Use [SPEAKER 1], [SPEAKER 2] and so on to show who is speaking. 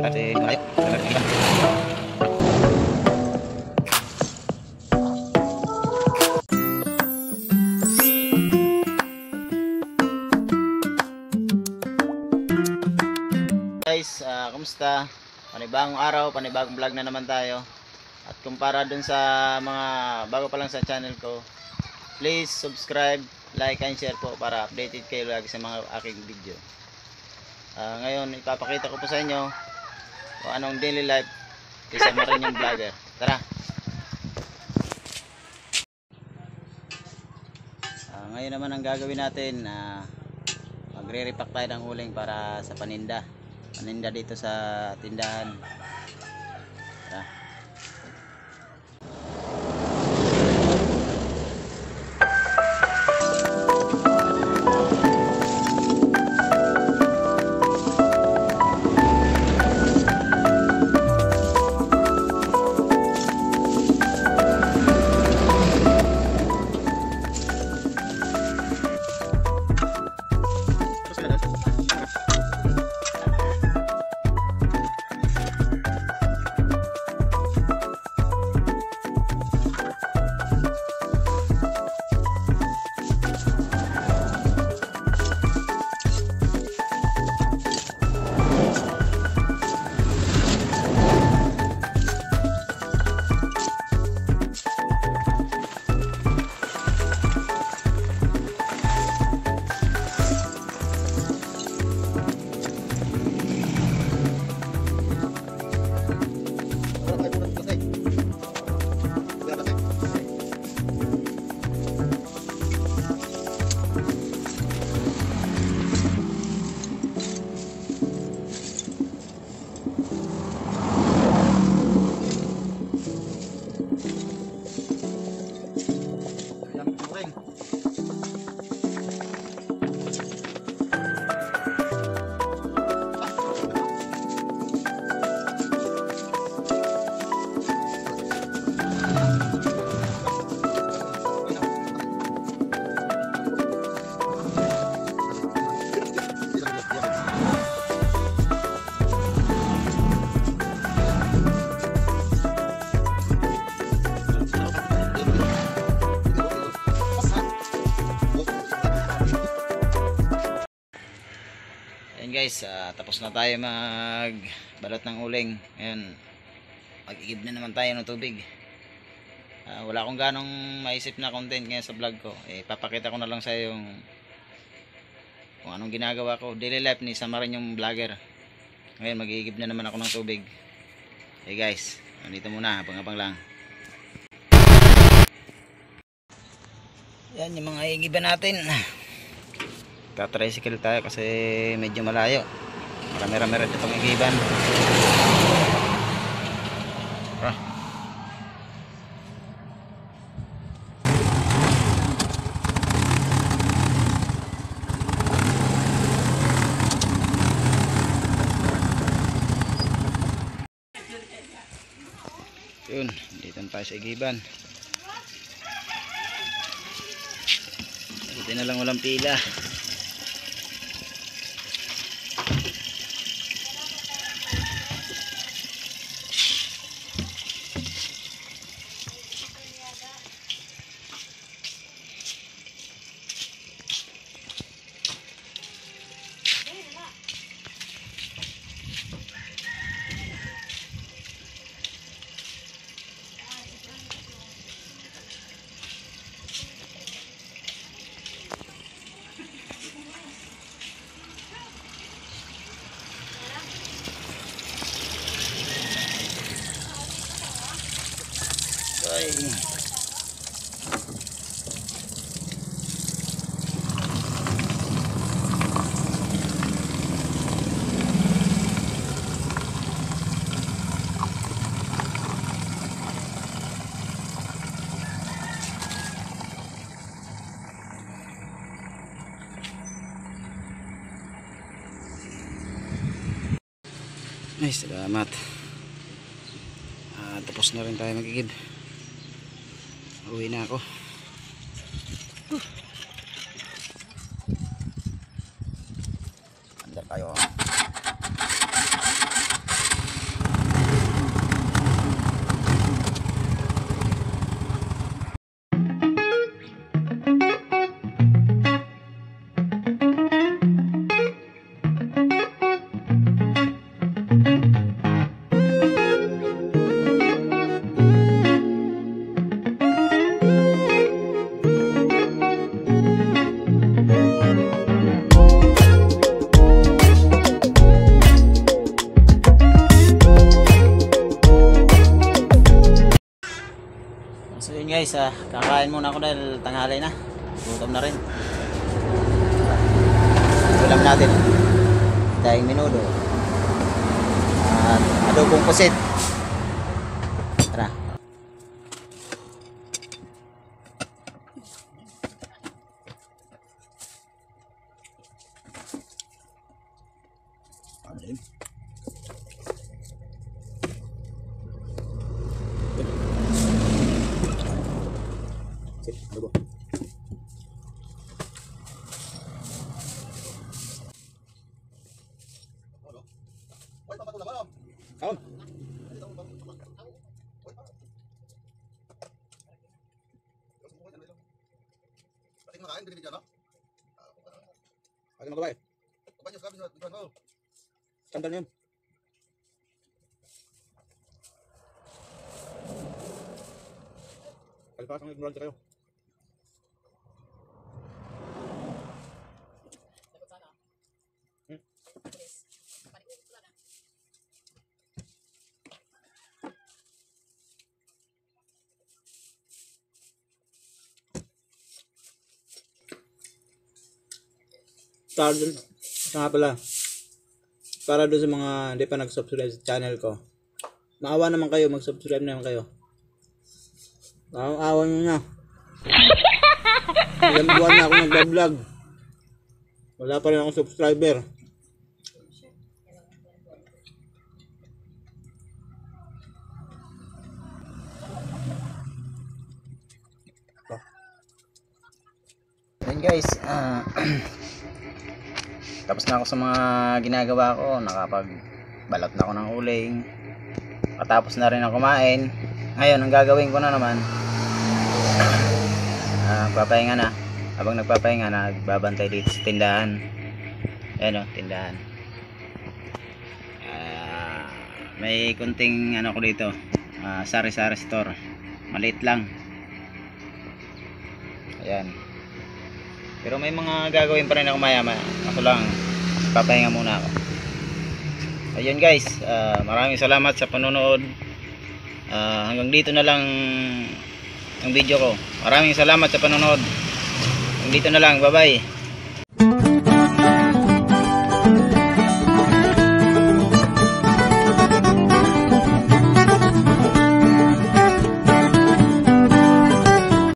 [SPEAKER 1] malaki malayo. Malaki ba? Guys, kumusta? Panibagong araw, panibagong vlog na naman tayo. At kumpara dun sa mga bago pa lang sa channel ko, please subscribe, like and share po para updated kayo lagi sa mga aking video. Ngayon ipapakita ko po sa inyo kung anong daily life isa Marinyong vlogger. Tara! Ngayon naman ang gagawin natin, magre-repack tayo ng uling para sa paninda dito sa tindahan. Tara. Guys, tapos na tayo magbalot ng uling. Ngayon mag-igib na naman tayo ng tubig. Wala akong ganong maisip na content ngayon sa vlog ko. Papakita ko na lang sa iyo kung anong ginagawa ko, daily life ni Isa Marinyong vlogger. Ngayon mag-igib na naman ako ng tubig. Guys, nandito muna, abang-abang lang. Yan yung mga igiban natin. Tricycle tayo kasi medyo malayo. Marami-rami rin itong igiban. Yun, dito tayo sa igiban. Dito na lang walang pila. Ay, salamat. Tapos na rin tayo magigib. Uwi na ako. Andar tayo. Kakain muna ako dahil tanghali na. Gutom na rin. Ulam natin. Daing menudo. At adobong pusit. Tara. Kaon. Ano mga babae? Sandal yun. Kalipas ang ignorante kayo. Nga pala, para doon sa mga hindi pa nag-subscribe sa channel ko, maawa naman kayo, mag-subscribe naman kayo. Awa nyo na. Ilang buwan na ako nag-vlog, wala pa rin akong subscriber. Yan guys, tapos na ako sa mga ginagawa ko. Nakapagbalot na ako ng uling. Katapos na rin ako kumain. Ngayon ang gagawin ko na naman, papahinga na. Habang nagpapahinga, nagbabantay dito sa tindahan. Ayan o, tindahan. May kunting ano ko dito, sari-sari store. Maliit lang. Ayan. Pero may mga gagawin pa rin ako maya-maya. Ako lang, papahinga muna ako. Ayun guys, maraming salamat sa panonood. Hanggang dito na lang ang video ko. Maraming salamat sa panonood. Hanggang dito na lang, bye bye.